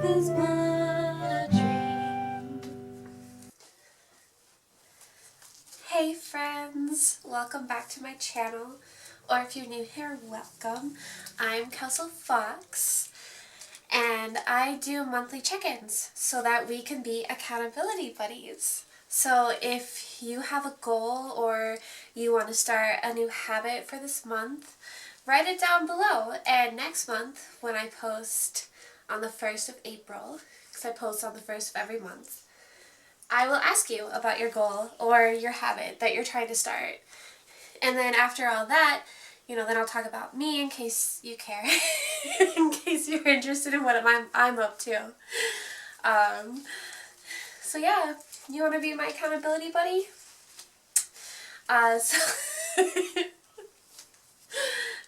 is my dream. Hey friends, welcome back to my channel, or if you're new here, welcome. I'm Kelso Fox, and I do monthly check-ins so that we can be accountability buddies. So if you have a goal or you want to start a new habit for this month, write it down below, and next month when I post on the 1st of April, because I post on the 1st of every month, I will ask you about your goal or your habit that you're trying to start. And then after all that, then I'll talk about me in case you care, in case you're interested in what I'm up to. So yeah, you want to be my accountability buddy?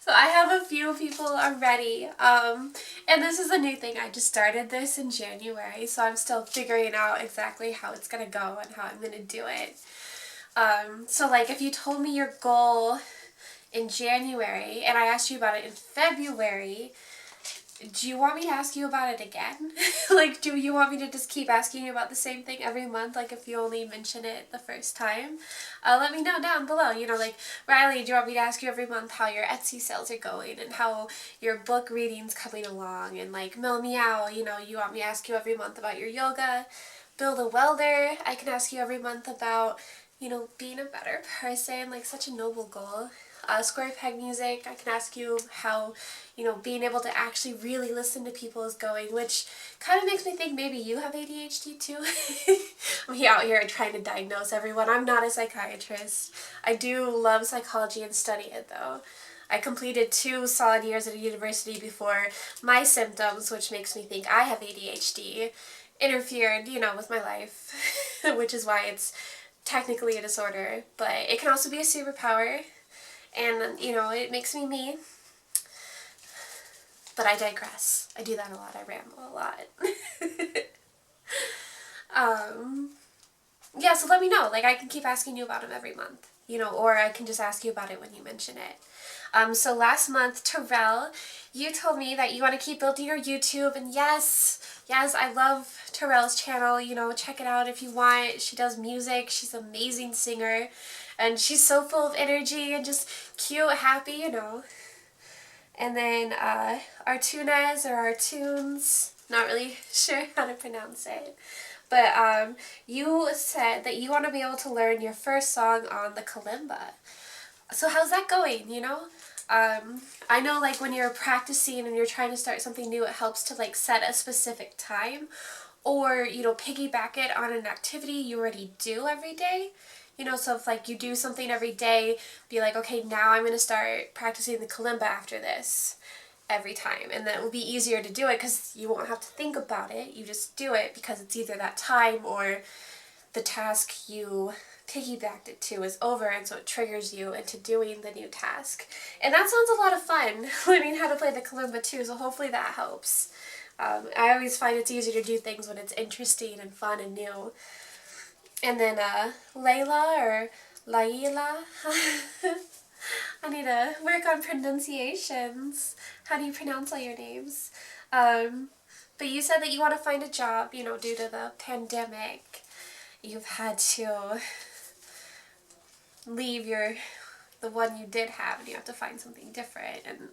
So I have a few people already, and this is a new thing. I just started this in January, so I'm still figuring out exactly how it's going to go and how I'm going to do it. So like if you told me your goal in January and I asked you about it in February, do you want me to ask you about it again? Like, do you want me to just keep asking you about the same thing every month, like if you only mention it the first time? Let me know down below, like, Riley, do you want me to ask you every month how your Etsy sales are going and how your book reading's coming along? And like, Meow, you want me to ask you every month about your yoga? Bill the Welder, I can ask you every month about, being a better person, like such a noble goal. Square Peg Music, I can ask you how, being able to actually really listen to people is going, which kind of makes me think maybe you have ADHD too. I'm out here trying to diagnose everyone. I'm not a psychiatrist. I do love psychology and study it though. I completed 2 solid years at a university before my symptoms, which makes me think I have ADHD, interfered, with my life, which is why it's technically a disorder, but it can also be a superpower. And, it makes me me. But I digress. I do that a lot. I ramble a lot. Yeah, so let me know. Like, I can keep asking you about them every month, or I can just ask you about it when you mention it. So last month, Terrell, you told me that you want to keep building your YouTube, and yes, I love Terrell's channel. Check it out if you want. She does music. She's an amazing singer. And she's so full of energy and just cute, happy, And then Artunes or Artunes, not really sure how to pronounce it. But you said that you want to be able to learn your first song on the kalimba. So how's that going, I know like when you're practicing and you're trying to start something new, it helps to like set a specific time or, piggyback it on an activity you already do every day. So if like you do something every day, be like, okay, now I'm going to start practicing the kalimba after this every time. And then it will be easier to do it because you won't have to think about it. You just do it because it's either that time or the task you piggybacked it to is over, and so it triggers you into doing the new task. And that sounds a lot of fun, learning how to play the kalimba too, so hopefully that helps. I always find it's easier to do things when it's interesting and fun and new. And then Layla or Laila, I need to work on pronunciations. How do you pronounce all your names? But you said that you want to find a job, due to the pandemic. You've had to leave the one you did have, and you have to find something different. And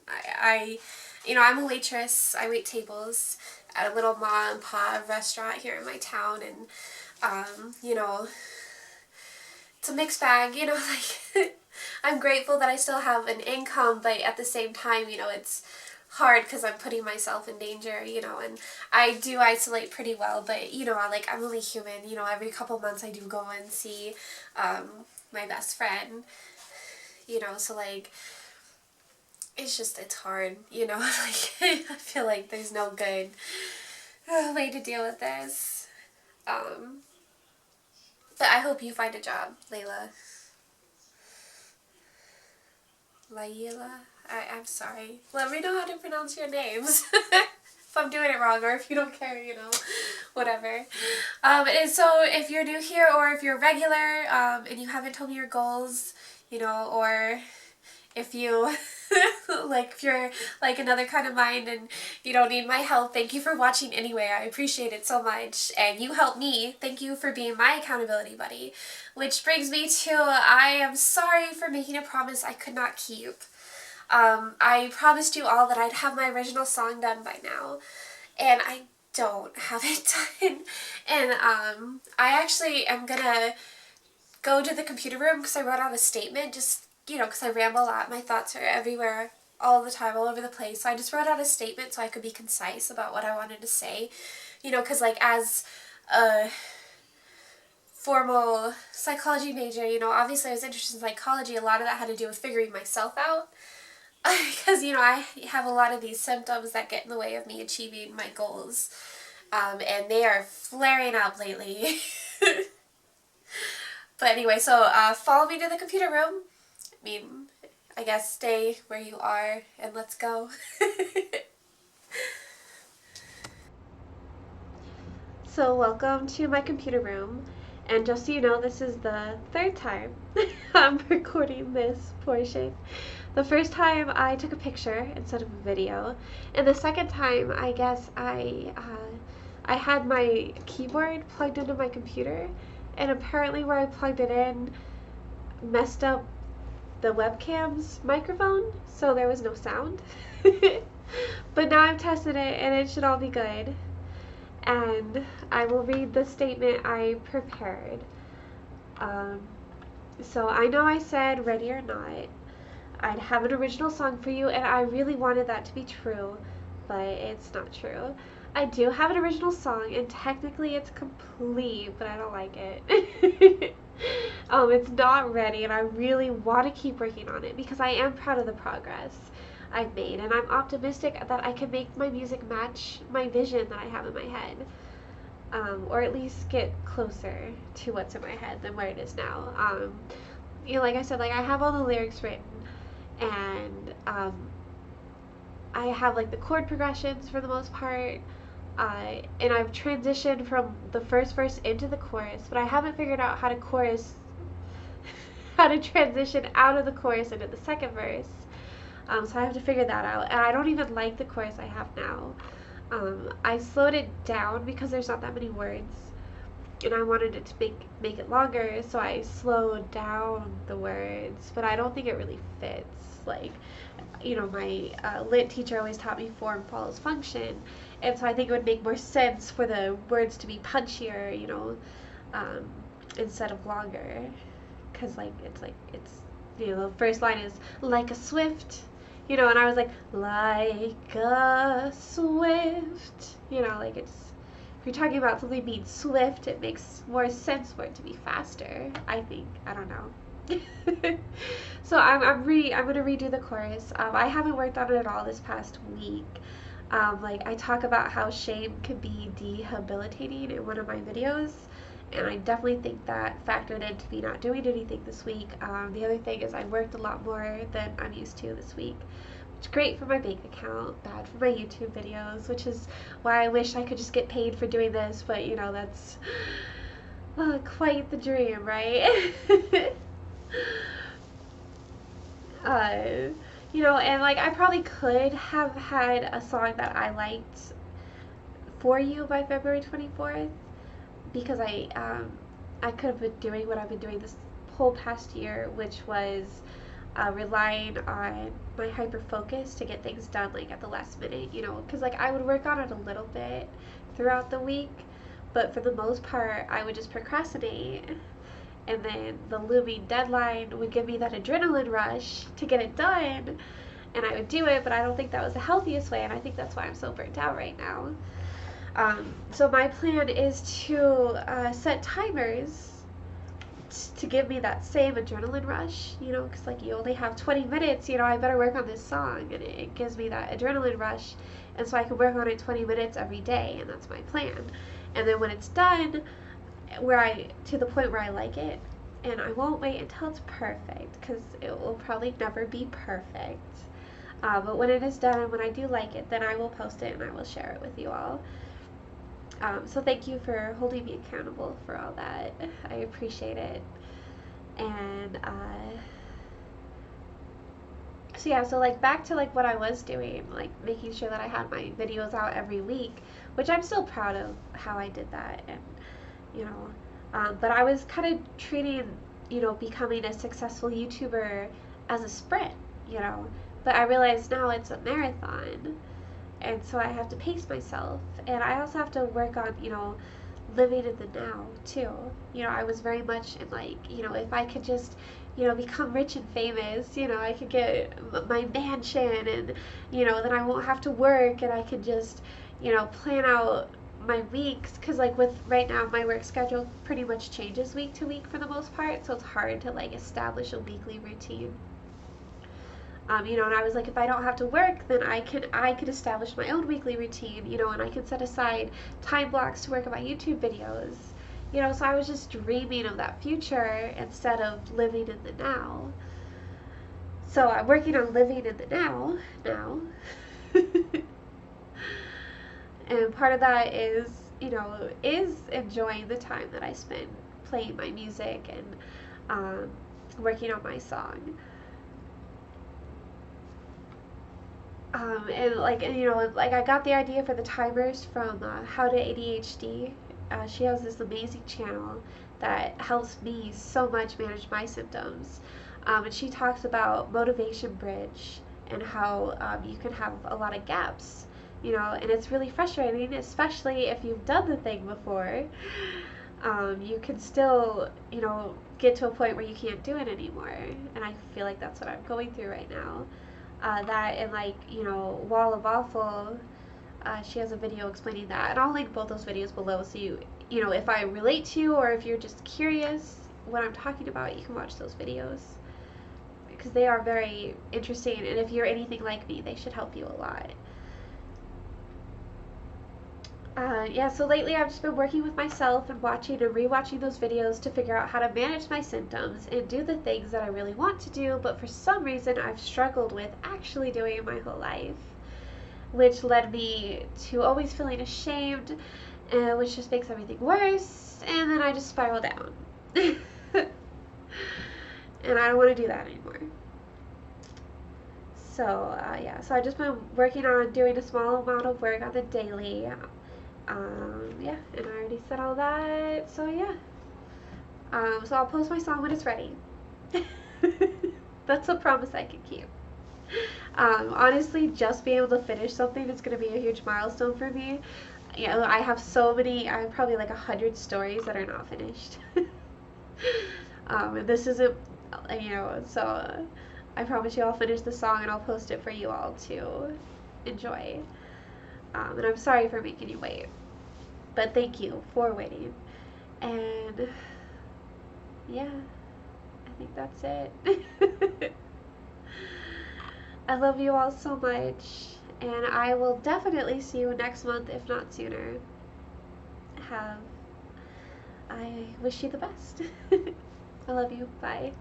I'm a waitress. I wait tables at a little ma and pa restaurant here in my town, and it's a mixed bag, like, I'm grateful that I still have an income, but at the same time, it's hard because I'm putting myself in danger, and I do isolate pretty well, but, like, I'm only human, every couple months I do go and see, my best friend, so, like, it's hard, like, I feel like there's no good way to deal with this, but I hope you find a job, Layla. Laila? I'm sorry. Let me know how to pronounce your names. If I'm doing it wrong, or if you don't care, whatever. And so if you're new here or if you're regular and you haven't told me your goals, or if you Like, if you're like another kind of mind and you don't need my help, thank you for watching anyway. I appreciate it so much. And you helped me. Thank you for being my accountability buddy. Which brings me to, I am sorry for making a promise I could not keep. I promised you all that I'd have my original song done by now, and I don't have it done. And I actually am gonna go to the computer room because I wrote out a statement, just, because I ramble a lot. My thoughts are everywhere all the time, all over the place. So I just wrote out a statement so I could be concise about what I wanted to say. Because like as a formal psychology major, obviously I was interested in psychology. A lot of that had to do with figuring myself out. Because, I have a lot of these symptoms that get in the way of me achieving my goals. And they are flaring up lately. But anyway, so follow me to the computer room. I guess stay where you are and let's go. So welcome to my computer room. And just so you know, this is the third time I'm recording this portion. The first time I took a picture instead of a video, and the second time I guess I had my keyboard plugged into my computer, and apparently where I plugged it in messed up the webcam's microphone, so there was no sound. But now I've tested it and it should all be good. And I will read the statement I prepared. So I know I said ready or not, I'd have an original song for you, and I really wanted that to be true, but it's not true. I do have an original song, and technically it's complete, but I don't like it. It's not ready, and I really want to keep working on it because I am proud of the progress I've made, and I'm optimistic that I can make my music match my vision that I have in my head. Or at least get closer to what's in my head than where it is now. Like I said, I have all the lyrics written, and I have the chord progressions for the most part, and I've transitioned from the first verse into the chorus, but I haven't figured out how to transition out of the chorus into the second verse. So I have to figure that out, and I don't even like the chorus I have now. I slowed it down because there's not that many words, and I wanted it to make it longer, so I slowed down the words, but I don't think it really fits. My lit teacher always taught me form follows function, and so I think it would make more sense for the words to be punchier, instead of longer, because the first line is like a swift, and I was like a swift, if you're talking about something being swift, it makes more sense for it to be faster, I think. I don't know. So I'm gonna redo the chorus. I haven't worked on it at all this past week. I talk about how shame can be debilitating in one of my videos, and I definitely think that factored into me not doing anything this week. The other thing is I worked a lot more than I'm used to this week. It's great for my bank account, bad for my YouTube videos, which is why I wish I could just get paid for doing this, but that's quite the dream, right? And I probably could have had a song that I liked for you by February 24th, because I could have been doing what I've been doing this whole past year, which was relying on my hyper focus to get things done at the last minute, because I would work on it a little bit throughout the week, but for the most part I would just procrastinate, and then the looming deadline would give me that adrenaline rush to get it done, and I would do it, but I don't think that was the healthiest way, and I think that's why I'm so burnt out right now. So my plan is to set timers to give me that same adrenaline rush, because you only have 20 minutes, I better work on this song, and it gives me that adrenaline rush, and so I can work on it 20 minutes every day, and that's my plan. And then when it's done, to the point where I like it, and I won't wait until it's perfect, because it will probably never be perfect, but when it is done and when I do like it, then I will post it and I will share it with you all. So thank you for holding me accountable for all that. I appreciate it. And So yeah, so like back to like what I was doing, like making sure that I had my videos out every week, which I'm still proud of how I did that. And you know, but I was kind of treating, becoming a successful YouTuber as a sprint, you know. But I realize now it's a marathon, and so I have to pace myself, and I also have to work on, living in the now too. I was very much in like, if I could just, become rich and famous, I could get my mansion, and then I won't have to work, and I could just, plan out my weeks, because like with right now my work schedule pretty much changes week to week for the most part, so it's hard to like establish a weekly routine. And I was like, if I don't have to work, then I could establish my own weekly routine, and I could set aside time blocks to work on my YouTube videos. So I was just dreaming of that future instead of living in the now. So I'm working on living in the now. And part of that is enjoying the time that I spend playing my music and working on my song. And I got the idea for the timers from How to ADHD. She has this amazing channel that helps me so much manage my symptoms. And she talks about motivation bridge and how you can have a lot of gaps, and it's really frustrating, especially if you've done the thing before. You can still, get to a point where you can't do it anymore. And I feel like that's what I'm going through right now. That and like, Wall of Awful, she has a video explaining that. And I'll link both those videos below so if I relate to you or if you're just curious what I'm talking about, you can watch those videos. Because they are very interesting, and if you're anything like me, they should help you a lot. Yeah, so lately I've just been working with myself and watching and rewatching those videos to figure out how to manage my symptoms and do the things that I really want to do, but for some reason I've struggled with actually doing my whole life, which led me to always feeling ashamed, which just makes everything worse, and then I just spiral down. And I don't want to do that anymore. So, yeah, so I've just been working on doing a small amount of work on the daily. Yeah, and I already said all that, so yeah. So I'll post my song when it's ready. That's a promise I can keep. Honestly, just being able to finish something is going to be a huge milestone for me. I have so many, I have probably like 100 stories that are not finished. And this isn't, so I promise you I'll finish the song and I'll post it for you all to enjoy. And I'm sorry for making you wait, but thank you for waiting. And yeah, I think that's it. I love you all so much, and I will definitely see you next month, if not sooner. I wish you the best. I love you. Bye.